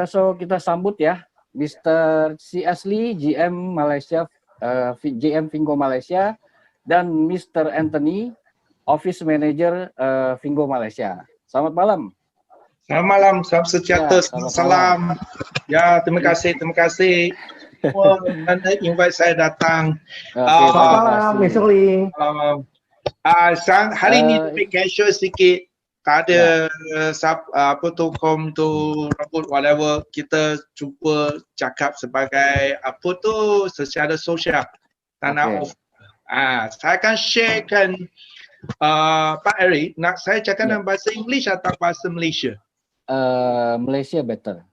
So kita sambut ya, Mr. C. Asli, GM Malaysia, GM Fingo Malaysia, dan Mr. Anthony, Office Manager Fingo Malaysia. Selamat malam. Selamat malam, salam sejahtera, salam. Ya, terima kasih. Kerana invite saya datang. Selamat malam, Mr. Ling. Hari ini lebih casual sikit. Tak ada apa tu rambut whatever, kita cuba cakap sebagai apa tu secara sosial. Tanah saya akan sharekan Pak Eric, nak saya cakap dalam bahasa English atau bahasa Malaysia? Malaysia better.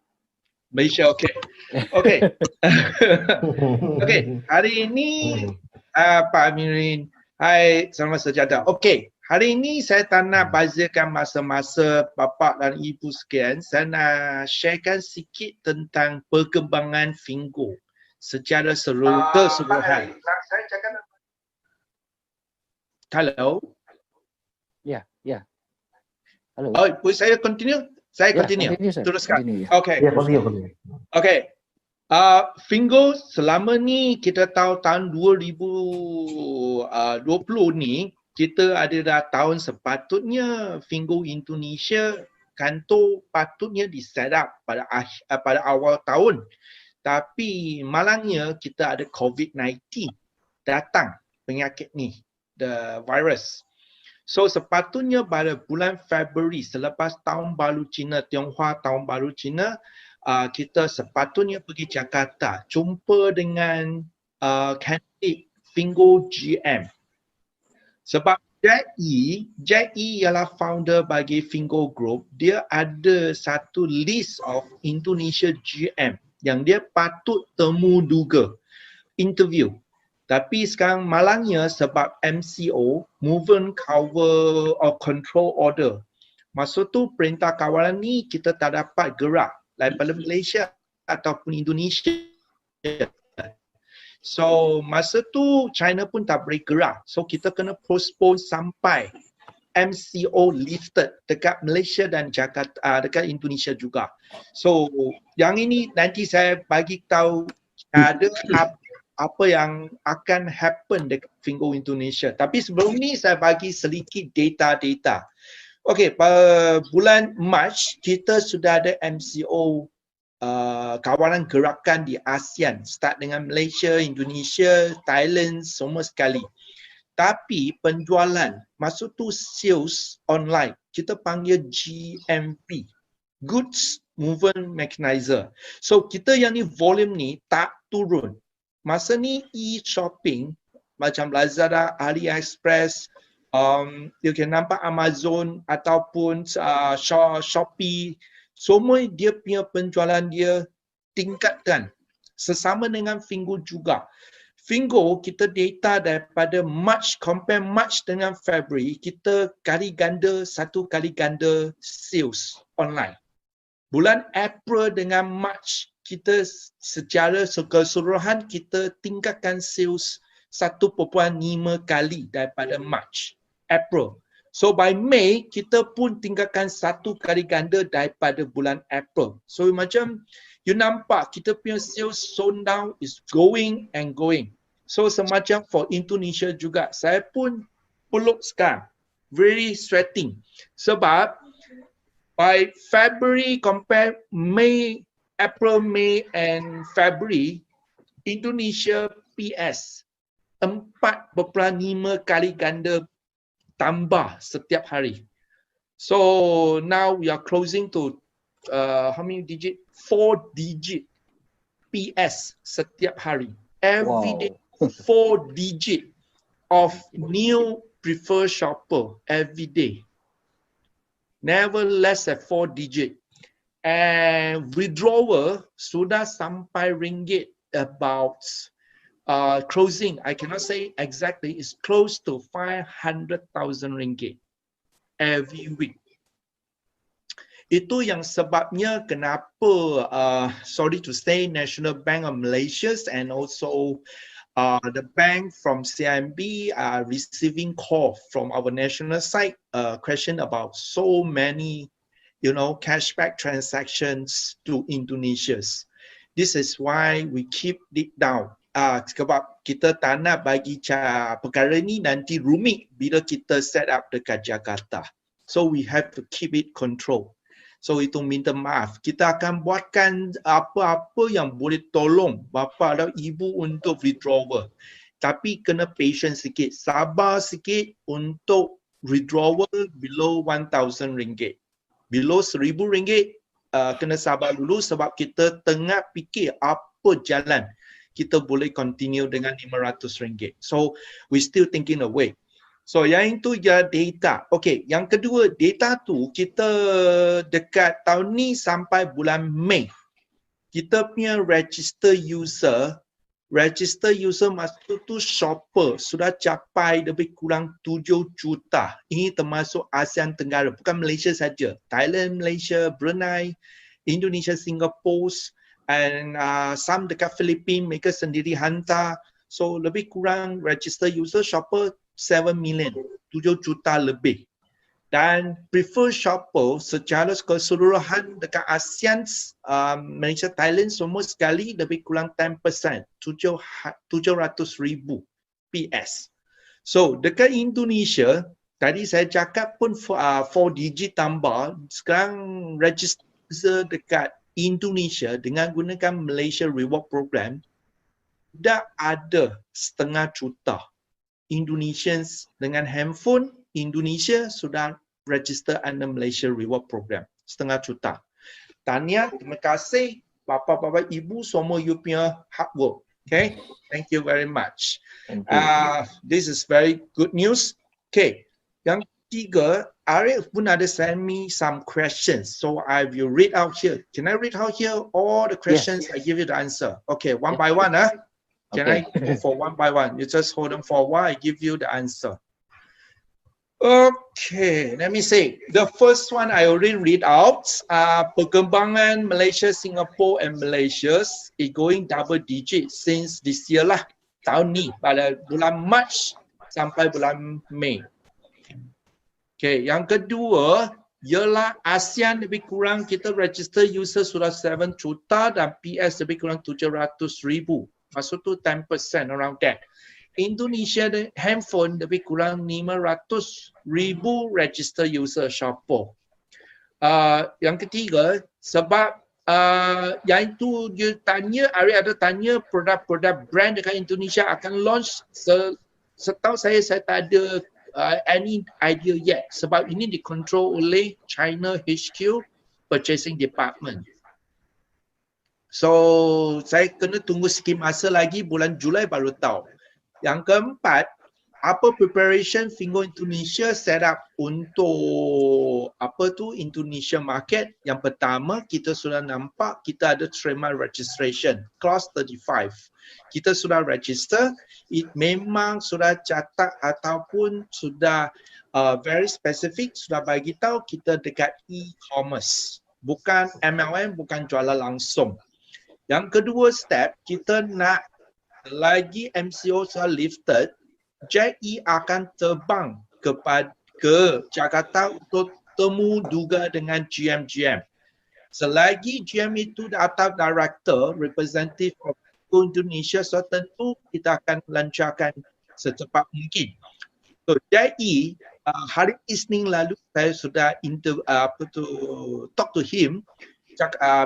Malaysia, okay. Okay. Okay, hari ini Pak Amirin, hai, selamat sejahtera. Okay. Hari ini saya tak nak bazakan masa-masa bapa dan ibu sekalian. Saya nak sharekan sikit tentang perkembangan Fingo secara keseluruhan. Hello? Ya. Halo. Oh, boleh saya continue? Saya continue. Teruskan. Okay. Ya, continue. Okay. Fingo selama ni kita tahu tahun 2020 ni kita ada dah tahun sepatutnya Fingo Indonesia kantor patutnya di set up pada awal tahun. Tapi malangnya kita ada COVID-19 datang penyakit ni, the virus. So sepatutnya pada bulan Februari selepas tahun baru Cina, Tionghoa tahun baru Cina, kita sepatutnya pergi Jakarta jumpa dengan kandidat Fingo GM. Sebab Jack E ialah founder bagi Fingo Group, dia ada satu list of Indonesia GM yang dia patut temu duga interview. Tapi sekarang malangnya sebab MCO, Movement Cover or Control Order, masa tu perintah kawalan ni kita tak dapat gerak daripada Malaysia ataupun Indonesia. So masa tu China pun tak boleh gerak. So kita kena postpone sampai MCO lifted dekat Malaysia dan Jakarta, dekat Indonesia juga. So yang ini nanti saya bagi tahu ada apa yang akan happen dekat Fingo Indonesia. Tapi sebelum ni saya bagi sedikit data. Okey, pada bulan Mac kita sudah ada MCO kawalan gerakan di ASEAN, start dengan Malaysia, Indonesia, Thailand, semua sekali. Tapi penjualan, maksud tu sales online, kita panggil GMP, Goods Movement Mechanizer. So kita yang ni volume ni tak turun. Masa ni e-shopping macam Lazada, AliExpress, you can nampak Amazon ataupun Shopee, semua dia punya penjualan dia tingkatkan sesama dengan Fingo juga. Fingo kita data daripada March, compare March dengan February, kita satu kali ganda sales online. Bulan April dengan March kita secara keseluruhan kita tingkatkan sales 1.5 kali daripada March, April. So by May, kita pun tinggalkan satu kali ganda daripada bulan April. So macam you nampak kita punya sales zone down is going and going. So semacam for Indonesia juga, saya pun peluk sekarang. Very sweating. Sebab by February compare May, April, May and February, Indonesia PS 4.5 kali ganda tambah setiap hari. So now we are closing to how many digit? 4 digit PS setiap hari. Every day 4 digit of new preferred shopper every day. Never less than 4 digit. And withdrawal sudah sampai ringgit about closing, I cannot say exactly, it's close to 500,000 ringgit every week. Itu yang sebabnya kenapa, sorry to say, National Bank of Malaysia and also the bank from CIMB are receiving call from our national side, question about so many cashback transactions to Indonesians. This is why we keep it down. Sebab kita tak nak bagi perkara ni nanti rumit bila kita set up dekat Jakarta. So we have to keep it control. So itu minta maaf. Kita akan buatkan apa-apa yang boleh tolong bapa dan ibu untuk withdrawal. Tapi kena patient sikit, sabar sikit untuk withdrawal below RM1,000. Below RM1,000 kena sabar dulu sebab kita tengah fikir apa jalan kita boleh continue dengan RM500. So we still thinking a way. So yang itu ya data. Okay, yang kedua data tu kita dekat tahun ni sampai bulan Mei. Kita punya register user maksud tu shopper sudah capai lebih kurang 7 juta. Ini termasuk ASEAN Tenggara, bukan Malaysia saja. Thailand, Malaysia, Brunei, Indonesia, Singapore, and some dekat Philippines mereka sendiri hantar. So lebih kurang register user shopper 7 million, 7 juta lebih. Dan prefer shopper secara keseluruhan dekat ASEAN, Malaysia, Thailand semua sekali lebih kurang 10%, 700,000 PS. So dekat Indonesia, tadi saya cakap pun 4 digit tambah, sekarang register dekat Indonesia dengan gunakan Malaysia Reward Program dah ada 1/2 juta Indonesians dengan handphone Indonesia sudah register under Malaysia Reward Program. 1/2 juta. Tahniah, terima kasih bapa-bapa ibu semua you punya hard work. Okay, thank you very much. This is very good news. Okay, yang ketiga, Arief pun ada send me some questions. So I will read out here. Can I read out here all the questions? Yes. I give you the answer. Okay, one by one. Can I go for one by one? You just hold on for a while. I give you the answer. Okay, let me see. The first one I already read out. Perkembangan Malaysia, Singapore and Malaysia is going double digit since this year lah. Tahun ni pada bulan Mac sampai bulan Mei. Okay, yang kedua ialah ASEAN lebih kurang kita register user sudah 7 juta dan PS lebih kurang 700,000. Maksud tu 10% around that. Indonesia handphone lebih kurang 500,000 register user shopper. Yang ketiga sebab yang itu dia tanya, Ari ada tanya produk-produk brand dekat Indonesia akan launch. Setahu saya tak ada any idea yet sebab ini dikontrol oleh China HQ Purchasing Department. So saya kena tunggu sikit masa lagi, bulan Julai baru tahu. Yang keempat, apa preparation Fingo Indonesia set up untuk Indonesia market? Yang pertama, kita sudah nampak kita ada trademark registration, clause 35. Kita sudah register, memang sudah catat ataupun sudah very specific, sudah bagi tahu kita dekat e-commerce. Bukan MLM, bukan jualan langsung. Yang kedua step, kita nak lagi MCO sudah lifted, JE akan terbang ke Jakarta untuk temu juga dengan GM. Selagi GM itu atau director, representative of Indonesia, so tentu kita akan lancarkan secepat mungkin. So JE, hari Isnin lalu saya sudah talk to him,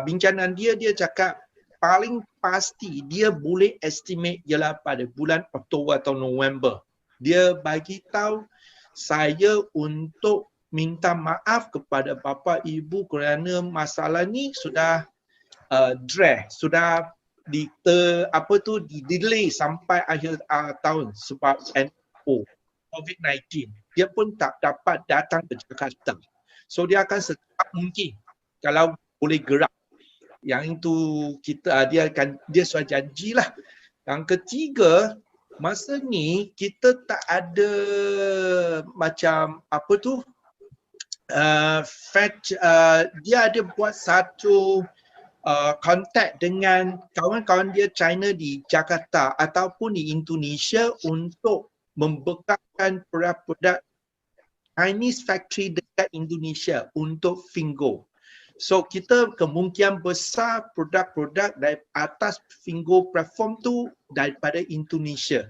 bincangan dia cakap paling pasti dia boleh estimate ialah pada bulan Oktober atau November. Dia bagi tahu saya untuk minta maaf kepada bapa ibu kerana masalah ni sudah drag, sudah delay sampai akhir tahun sebab NO COVID-19. Dia pun tak dapat datang ke Jakarta. So dia akan secepat mungkin kalau boleh gerak. Yang itu dia sudah janjilah. Yang ketiga, masa ni kita tak ada macam dia ada buat satu kontak dengan kawan-kawan dia China di Jakarta ataupun di Indonesia untuk membekalkan produk-produk Chinese factory dekat Indonesia untuk Fingo. So kita kemungkinan besar produk-produk dari atas Fingo platform tu daripada Indonesia.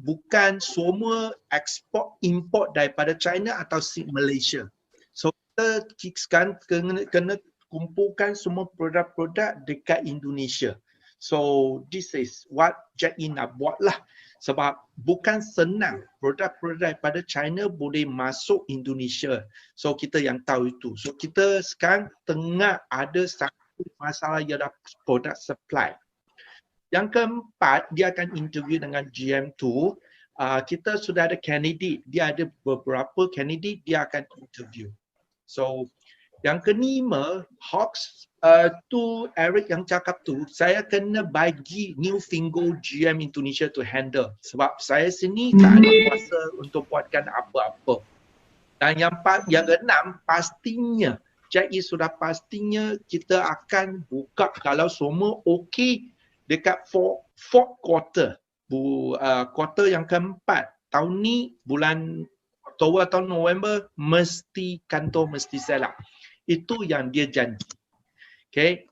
Bukan semua ekspor import daripada China atau Malaysia. So kita sekarang kena kumpulkan semua produk-produk dekat Indonesia. So this is what Jack-E nak buat lah. Sebab bukan senang produk-produk daripada China boleh masuk Indonesia. So kita yang tahu itu. So kita sekarang tengah ada satu masalah ialah produk supply. Yang keempat, dia akan interview dengan GM2. Kita sudah ada candidate. Dia ada beberapa candidate dia akan interview. So yang kelima, Hawks tu Eric yang cakap tu, saya kena bagi New Fingo GM Indonesia to handle. Sebab saya sini tak ada kuasa untuk buatkan apa-apa. Dan yang keenam, pastinya, Jack-E sudah pastinya kita akan buka kalau semua okey dekat fourth quarter. Quarter yang keempat. Tahun ni, bulan Oktober atau November, kantor mesti selak. Itu yang dia janji. Okay.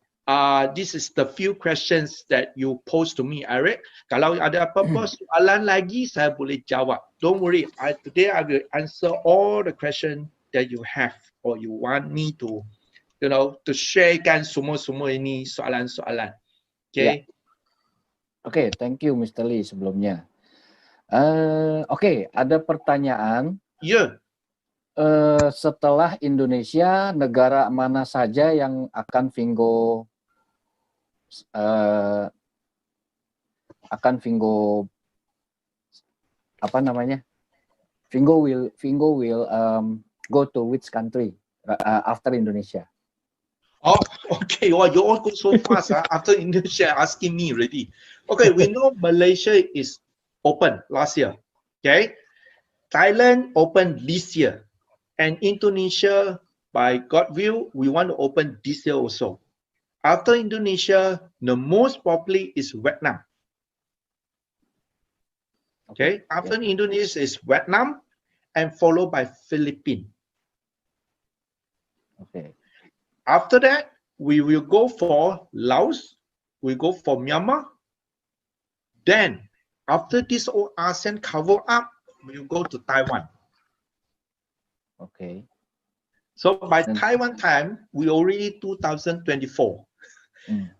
This is the few questions that you pose to me, Eric. Kalau ada apa-apa soalan lagi, saya boleh jawab. Don't worry. Today I will answer all the questions that you have or you want me to, to sharekan semua ini soalan-soalan. Okay. Yeah. Okay, thank you Mr. Lee sebelumnya. Okay, ada pertanyaan. Ya. Setelah Indonesia, negara mana saja yang akan Fingo Fingo will go to which country after Indonesia? Oh, okay. Well, you all go so fast after Indonesia asking me already. Okay, we know Malaysia is open last year. Okay, Thailand opened this year. And Indonesia, by God will, we want to open this year also. After Indonesia, the most popular is Vietnam. Okay, after Indonesia is Vietnam and followed by Philippines. Okay. After that, we will go for Laos, we go for Myanmar. Then, after this all ASEAN cover up, we will go to Taiwan. Okay. So by Taiwan time, we already 2024.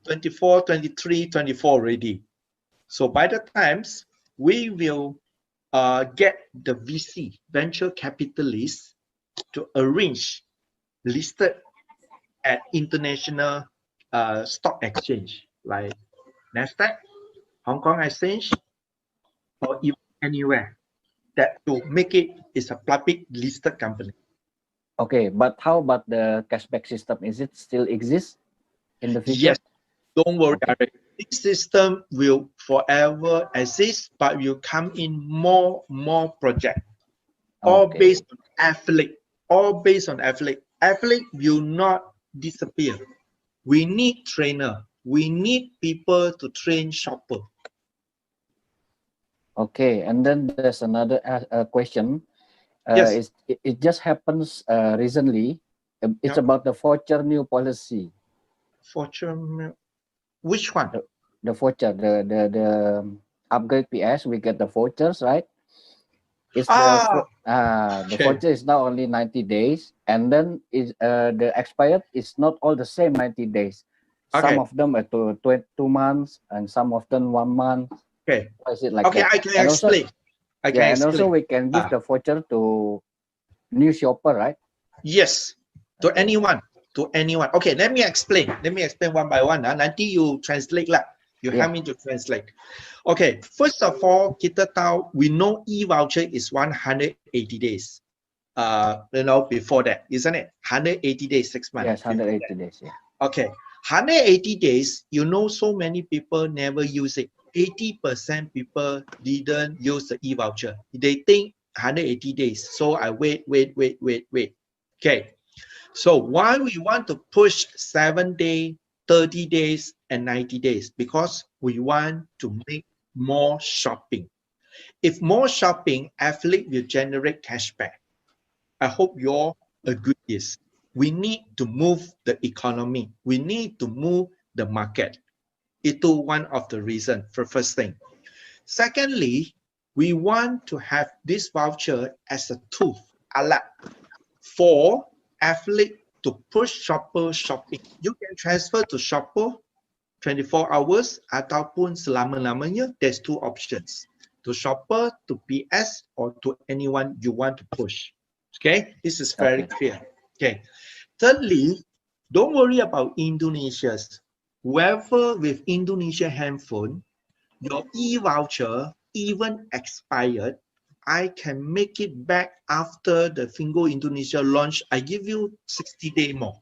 24, 23, 24 already. So by the times, we will get the VC, venture capitalists, to arrange listed at international stock exchange like Nasdaq, Hong Kong Exchange, or even anywhere. That to make it is a public listed company. Okay, but how about the cashback system? Is it still exist in the future? Yes, don't worry, Okay. Eric. This system will forever exist, but will come in more project. All Okay. based on affiliate. All based on affiliate. Affiliate will not disappear. We need trainer. We need people to train shopper. Okay, and then there's another question. Yes. It just happens recently. It's Yeah. about the voucher new policy. Fortune, which one? The voucher, the upgrade PS, we get the vouchers, right? It's the Okay. voucher is now only 90 days, and then the expired is not all the same 90 days. Okay. Some of them are 2 months, and some of them 1 month. Okay. Why is it like Okay, that? I can And also- explain. I can Yeah, and also explain. we can give the voucher to new shopper, right? Yes, to Okay. anyone. To anyone. Okay, let me explain. Let me explain one by one. Nanti you translate lah. You Yeah. help me to translate. Okay, first of all, kita tahu, we know e-voucher is 180 days. Before that, isn't it? 180 days, 6 months. Yes, 180 days. Yeah. Okay, 180 days, so many people never use it. 80% people didn't use the e-voucher. They think 180 days. So I wait. Okay. So why we want to push 7 days, 30 days, and 90 days? Because we want to make more shopping. If more shopping, affiliate will generate cashback. I hope you all agree this. we need to move the economy. We need to move the market. Itu one of the reasons for first thing. Secondly, we want to have this voucher as a tool, alat, for athlete to push shopper shopping. You can transfer to shopper 24 hours ataupun selama-lamanya. There's two options. To shopper, to PS, or to anyone you want to push. Okay, this is very clear. Okay. Thirdly, don't worry about Indonesia's. Whoever with Indonesia handphone, your e-voucher even expired, I can make it back after the Fingo Indonesia launch. I give you 60 days more.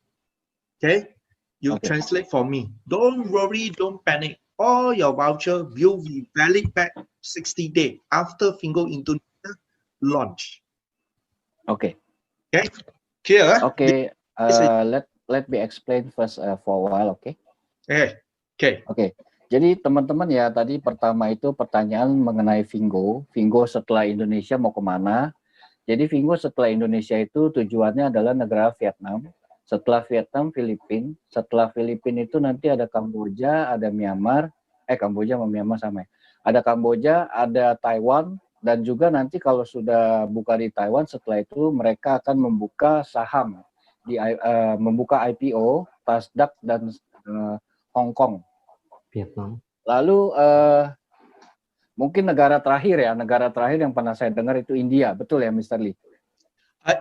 Okay? You translate for me. Don't worry, don't panic. All your voucher will be valid back 60 days after Fingo Indonesia launch. Okay. Okay? Clear? Okay. Let me explain first for a while. Okay. Okay. Jadi teman-teman ya, tadi pertama itu pertanyaan mengenai Fingo. Fingo setelah Indonesia mau kemana? Jadi Fingo setelah Indonesia itu tujuannya adalah negara Vietnam. Setelah Vietnam, Filipina. Setelah Filipina itu nanti ada Kamboja, ada Myanmar. Kamboja sama Myanmar sama ya. Ada Kamboja, ada Taiwan. Dan juga nanti kalau sudah buka di Taiwan, setelah itu mereka akan membuka saham. Membuka IPO, Nasdaq, dan Hong Kong. Vietnam. Lalu mungkin negara terakhir yang pernah saya dengar itu India, betul ya Mr. Lee?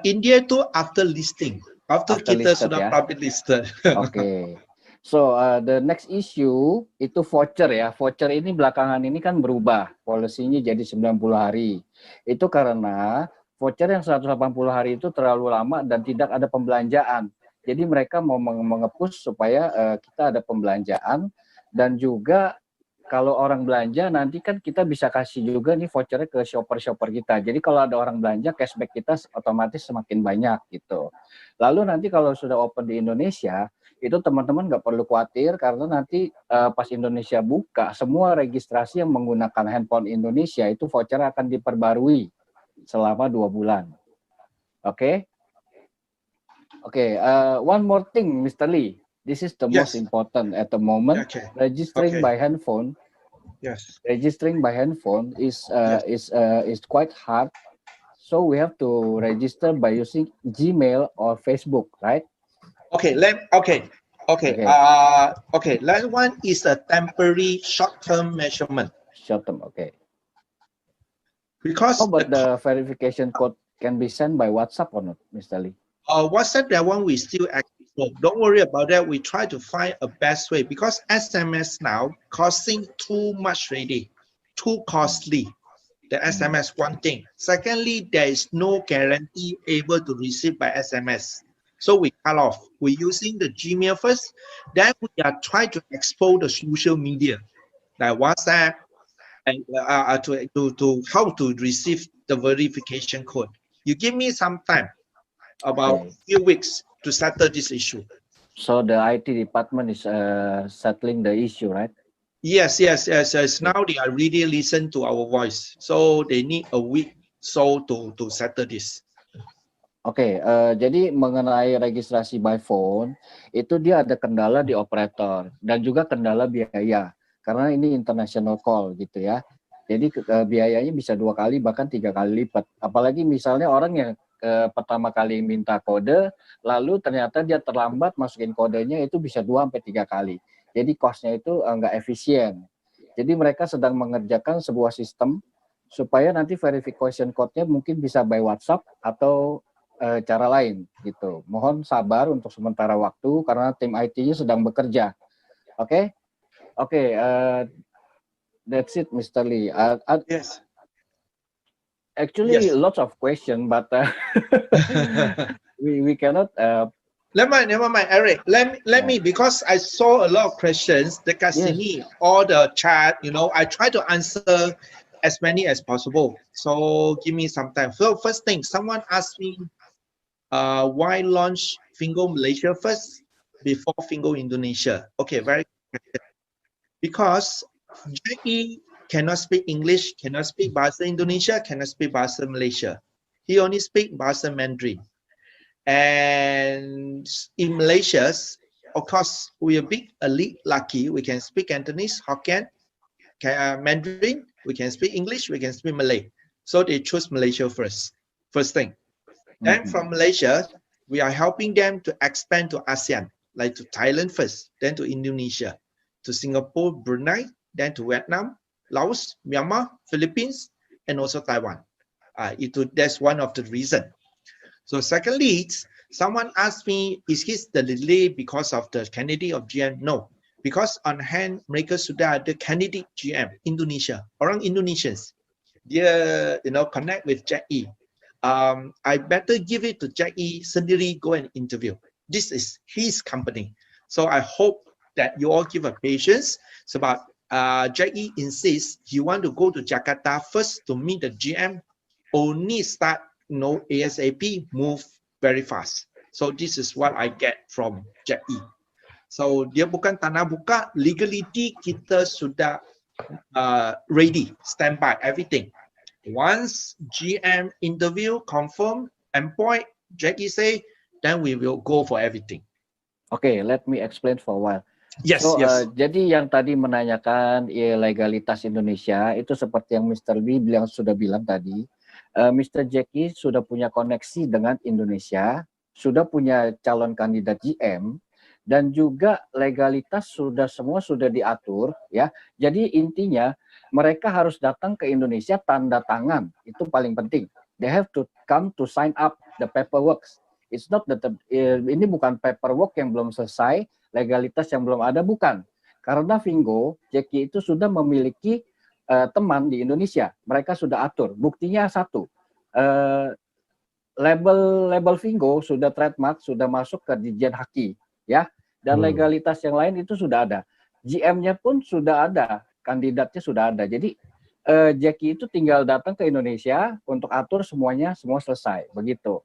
India itu after listing, after kita listed, sudah ya? public listed. Oke. So the next issue itu voucher ya. Voucher ini belakangan ini kan berubah, polisinya jadi 90 hari. Itu karena voucher yang 180 hari itu terlalu lama dan tidak ada pembelanjaan. Jadi mereka mau mengepush supaya kita ada pembelanjaan, dan juga kalau orang belanja nanti kan kita bisa kasih juga nih vouchernya ke shopper-shopper kita. Jadi kalau ada orang belanja, cashback kita otomatis semakin banyak gitu. Lalu nanti kalau sudah open di Indonesia, itu teman-teman nggak perlu khawatir karena nanti pas Indonesia buka, semua registrasi yang menggunakan handphone Indonesia itu voucher akan diperbarui selama 2 bulan. Oke? Okay, one more thing, Mr. Lee. This is the most important at the moment. Registering by handphone. Yes. Registering by handphone is quite hard. So we have to register by using Gmail or Facebook, right? Okay. Last one is a temporary short-term measurement. Short-term, okay. Because but the verification code can be sent by WhatsApp or not, Mr. Lee? WhatsApp, that one we still active. So don't worry about that. We try to find a best way because SMS now costing too much already, too costly. The SMS one thing. Secondly, there is no guarantee able to receive by SMS. So we cut off. We're using the Gmail first. Then we are trying to expose the social media like WhatsApp and to how to receive the verification code. You give me some time. About a few weeks to settle this issue. So the IT department is settling the issue, right? Yes. Now they are really listen to our voice. So they need a week so to settle this. Oke, jadi mengenai registrasi by phone, itu dia ada kendala di operator dan juga kendala biaya. Karena ini international call gitu ya. Jadi biayanya bisa 2 kali bahkan 3 kali lipat. Apalagi misalnya orang yang pertama kali minta kode, lalu ternyata dia terlambat masukin kodenya, itu bisa 2-3 kali. Jadi cost-nya itu nggak efisien. Jadi mereka sedang mengerjakan sebuah sistem supaya nanti verification code-nya mungkin bisa by WhatsApp atau cara lain gitu. Mohon sabar untuk sementara waktu karena tim IT-nya sedang bekerja. Oke? That's it, Mr. Lee. Yes. Actually, lots of questions, but we cannot. Never mind, Eric. Let me, because I saw a lot of questions. Dekat sini, all the chat, I try to answer as many as possible. So give me some time. So first thing, someone asked me, why launch Fingo Malaysia first before Fingo Indonesia? Okay, very good. Because Jackie cannot speak English, cannot speak Bahasa Indonesia, cannot speak Bahasa Malaysia. He only speak Bahasa Mandarin. And in Malaysia, of course, we are big, lucky. We can speak Cantonese, Hokkien, Mandarin. We can speak English. We can speak Malay. So they choose Malaysia first thing. Then from Malaysia, we are helping them to expand to ASEAN, like to Thailand first, then to Indonesia, to Singapore, Brunei, then to Vietnam, Laos, Myanmar, Philippines, and also Taiwan. That's one of the reasons. So secondly, someone asked me, is this the delay because of the candidate of GM? No, because on hand mereka sudah ada candidate GM Indonesia, orang Indonesians, dia connect with Jack E. I better give it to Jack E sendiri go and interview. This is his company. So I hope that you all give a patience. So about Jack E insists he want to go to Jakarta first to meet the GM, only start ASAP, move very fast. So this is what I get from Jack E. So dia bukan tanah buka, legality kita sudah ready, standby, everything. Once GM interview, confirm, employ, Jackie say, then we will go for everything. Okay, let me explain for a while. Yes, So, yes. Jadi yang tadi menanyakan legalitas Indonesia, itu seperti yang Mr. Lee sudah bilang tadi, Mr. Jackie sudah punya koneksi dengan Indonesia, sudah punya calon kandidat GM, dan juga legalitas semua sudah diatur, ya. Jadi intinya mereka harus datang ke Indonesia tanda tangan, itu paling penting. They have to come to sign up the paperwork. It's not ini bukan paperwork yang belum selesai, legalitas yang belum ada, bukan. Karena Vingo, Jackie itu sudah memiliki teman di Indonesia, mereka sudah atur. Buktinya satu, label Vingo sudah trademark, sudah masuk ke Ditjen Haki, ya. Dan legalitas yang lain itu sudah ada. GM-nya pun sudah ada, kandidatnya sudah ada. Jadi Jackie itu tinggal datang ke Indonesia untuk atur semuanya, semua selesai, begitu.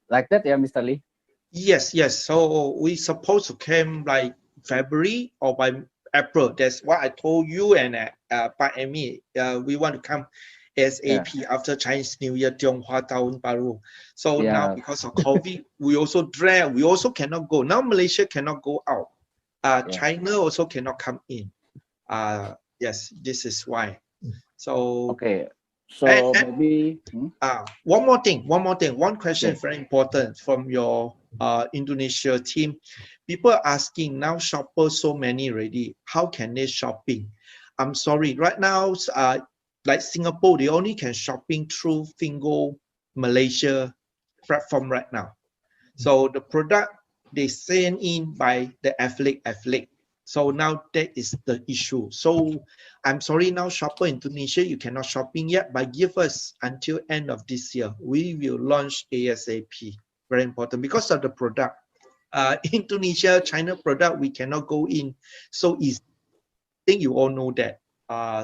Like that ya, Mr. Lee? Yes, yes. So we supposed to come like February or by April. That's what I told you and Pak Amy. We want to come ASAP after Chinese New Year, Tionghoa Tahun Baru. So now because of COVID, we also drag. We also cannot go. Now Malaysia cannot go out. China also cannot come in. Yes, this is why. So okay. So maybe one more thing. One question very important from your Indonesia team. People are asking now, shoppers so many already. How can they shopping? I'm sorry. Right now, like Singapore, they only can shopping through Fingo Malaysia platform right now. So the product they send in by the affiliate. So now that is the issue. So I'm sorry now, shopper Indonesia, you cannot shopping yet, but give us until end of this year. We will launch ASAP. Very important because of the product. Indonesia, China product, we cannot go in so easy. I think you all know that.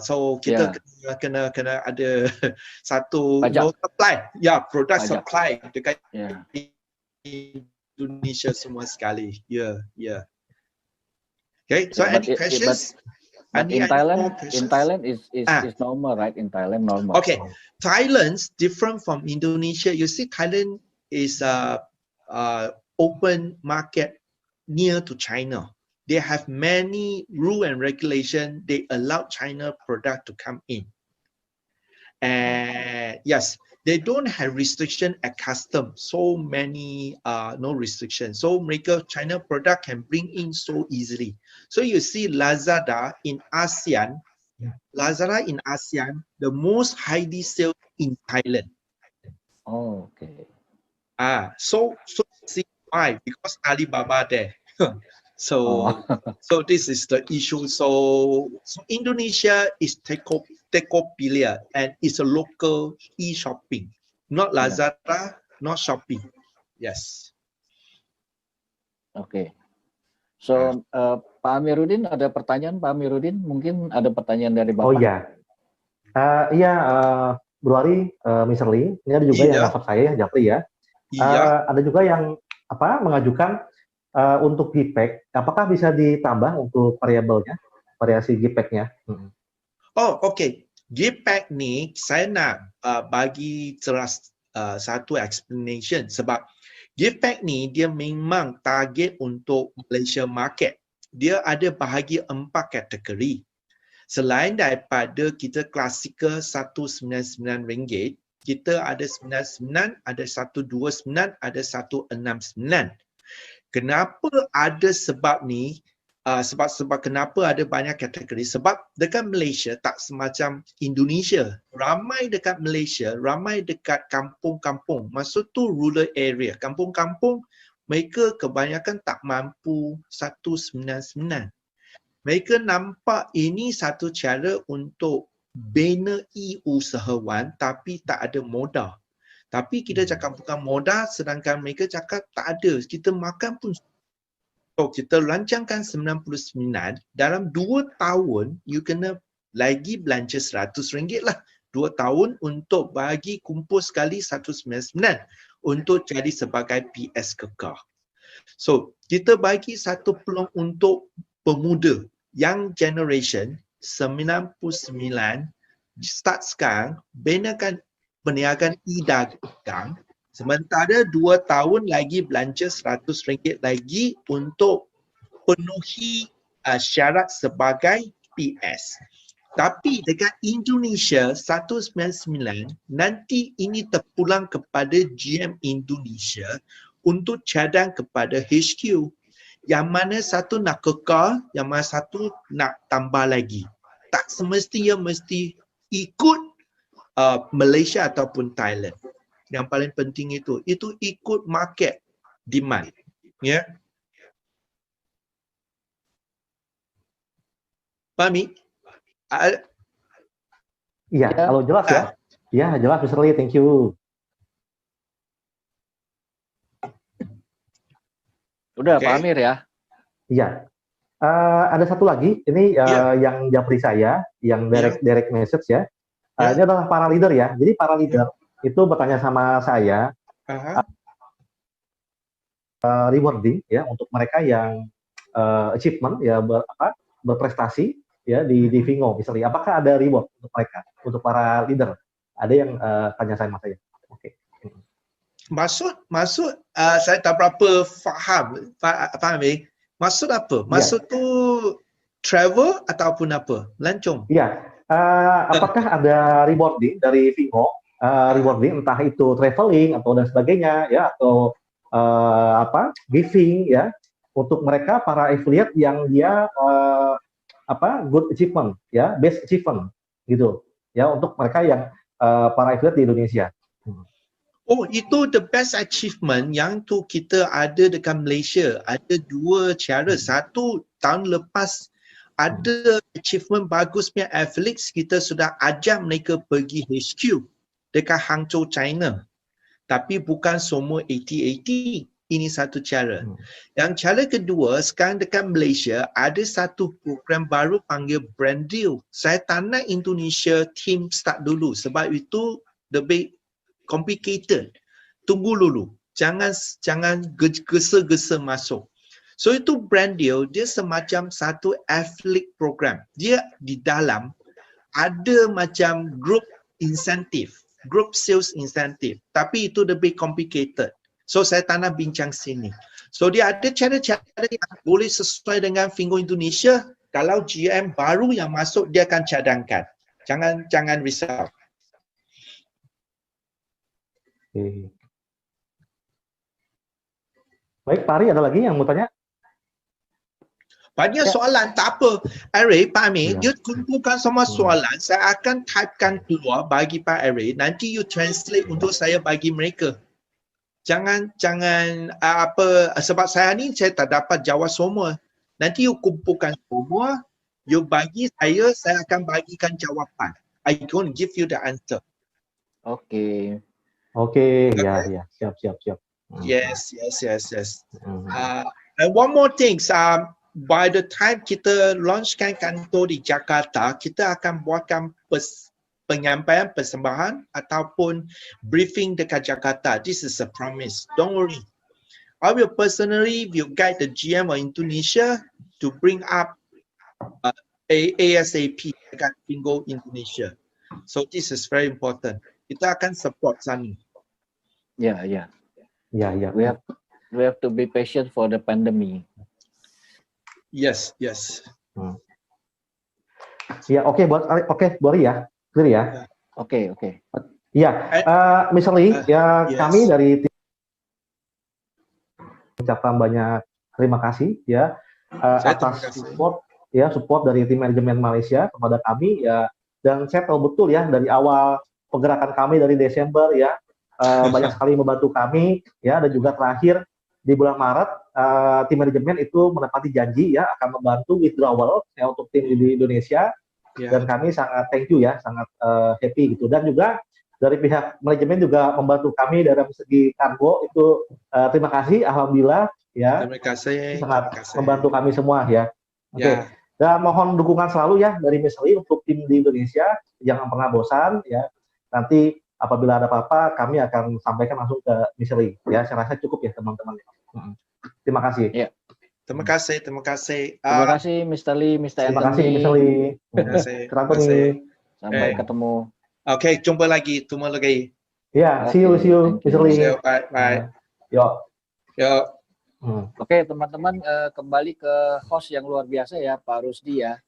So kita kena ada satu supply, product supply dekat Indonesia semua sekali. Okay, so any questions? But in Thailand is normal, right? In Thailand, normal. Okay, Thailand's different from Indonesia. You see, Thailand is a open market near to China. They have many rule and regulation. They allow China product to come in. And yes, they don't have restriction at custom. So many no restriction. So China product can bring in so easily. So you see Lazada in ASEAN. Lazada in ASEAN, the most highly sold in Thailand. Oh, okay. So see why? Because Alibaba there. So this is the issue. So Indonesia is Tokopedia and it's a local e-shopping, not Lazada, not Shopee. Yes. Okay. So Pak Amiruddin ada pertanyaan, Pak Amiruddin mungkin ada pertanyaan dari Bapak. Oh iya. Bro Ari, Mr. Lee, ini ada juga yang WhatsApp saya, Japri ya. Ada juga yang mengajukan untuk GPEG, apakah bisa ditambah untuk variabelnya, variasi GPEG-nya? Oh, okay. GPEG ni saya nak bagi jelas satu explanation sebab GPEC ni dia memang target untuk Malaysia market. Dia ada bahagi 4 kategori. Selain daripada kita klasikal RM199, kita ada 99, ada 129, ada 169. Kenapa ada sebab ni? Sebab kenapa ada banyak kategori? Sebab dekat Malaysia tak semacam Indonesia. Ramai dekat Malaysia, ramai dekat kampung-kampung. Maksud tu rural area. Kampung-kampung mereka kebanyakan tak mampu 199. Mereka nampak ini satu cara untuk bina usahawan tapi tak ada modal. Tapi kita cakap bukan modal sedangkan mereka cakap tak ada. Kita makan pun. So, kita rancangkan 99, dalam 2 tahun, you kena lagi belanja RM100 lah. 2 tahun untuk bagi kumpul sekali 199 untuk jadi sebagai PS kekal. So, kita bagi satu peluang untuk pemuda, young generation, 99, start sekarang, binakan perniagaan e-dagang. Sementara 2 tahun lagi belanja RM100 lagi untuk penuhi syarat sebagai PS. Tapi dekat Indonesia 199 nanti ini terpulang kepada GM Indonesia untuk cadang kepada HQ. Yang mana satu nak kekal, yang mana satu nak tambah lagi. Tak semestinya mesti ikut Malaysia ataupun Thailand. Yang paling penting itu ikut market demand. Ya. Fahmi? Iya, kalau jelas ya. Ya, jelas Mr. Lee, thank you. Udah Pak Amir ya? Iya. Ada satu lagi, ini yang japri saya, yang direct message ya. Ini adalah para leader ya. Jadi para leader itu bertanya sama saya, rewarding ya untuk mereka yang achievement ya berprestasi ya di Vingo misalnya. Apakah ada reward untuk mereka, untuk para leader? Ada yang tanya sama saya. Oke. Maksud saya tak berapa faham. Faham eh? Maksud apa? Maksud tu travel ataupun apa? Lancung. Iya. Apakah ada rewarding dari Vingo? Rewarding entah itu traveling atau dan sebagainya ya, atau giving ya untuk mereka para affiliate yang dia good achievement ya, best achievement gitu ya, untuk mereka yang para affiliate di Indonesia. Oh, itu the best achievement yang tu kita ada dekat Malaysia. Ada 2 cara. Satu, tahun lepas ada achievement bagus punya affiliates, kita sudah ajar mereka pergi HQ dekat Hangzhou, China. Tapi bukan semua 80-80. Ini satu cara. Yang cara kedua, sekarang dekat Malaysia ada satu program baru panggil Brand Deal. Saya tak nak Indonesia team start dulu sebab itu lebih complicated. Tunggu dulu. Jangan gesa-gesa masuk. So itu Brand Deal, dia semacam satu affiliate program. Dia di dalam ada macam group incentive, group sales incentive. Tapi itu lebih complicated. So saya tak nak bincang sini. So dia ada cara-cara yang boleh sesuai dengan Vingo Indonesia. Kalau GM baru yang masuk, dia akan cadangkan. Jangan risau. Baik, Pak Ari, ada lagi yang mau tanya? Banyak soalan, tak apa. Ari, Pak Amir, dia kumpulkan semua soalan. Saya akan typekan keluar bagi Pak Ari. Nanti you translate untuk saya bagi mereka. Jangan sebab saya ni saya tak dapat jawab semua. Nanti you kumpulkan semua, you bagi saya akan bagikan jawapan. I going to give you the answer. Oke, ya, siap. Yes. And one more thing, by the time kita launchkan kantor di Jakarta, kita akan buatkan penyampaian persembahan ataupun briefing dekat Jakarta. This is a promise. Don't worry. I will personally guide the GM of Indonesia to bring up ASAP dekat Vingo Indonesia. So this is very important. Kita akan support sana. ya. Ya, ya. We have to be patient for the pandemic. Yes. Ya, oke, Bori ya, clear ya. Oke. Ya, Mr. Lee, yes. kami dari tim ucapkan banyak terima kasih ya atas support dari tim manajemen Malaysia kepada kami ya, dan saya tahu betul ya dari awal pergerakan kami dari Desember ya, banyak sekali membantu kami ya, dan juga terakhir di bulan Maret tim manajemen itu menepati janji ya akan membantu withdrawal ya untuk tim di Indonesia. Dan kami sangat thank you ya, sangat happy gitu. Dan juga dari pihak manajemen juga membantu kami dalam segi kargo itu, terima kasih, alhamdulillah ya. Terima kasih. Sangat membantu kami semua ya. Oke. Dan mohon dukungan selalu ya dari Mr. Lee untuk tim di Indonesia, jangan pernah bosan ya. Nanti apabila ada apa-apa kami akan sampaikan langsung ke Mr. Lee ya. Saya rasa cukup ya teman-teman. Terima kasih. Ya. Terima kasih. Terima kasih Mr. Lee, Mr. Terima kasih Mr. Lee. Terima kasih. Sampai ketemu. Oke, jumpa lagi. Ya, see you Mr. Lee. Bye. Yo. Oke, teman-teman, kembali ke host yang luar biasa ya, Pak Rusdi ya.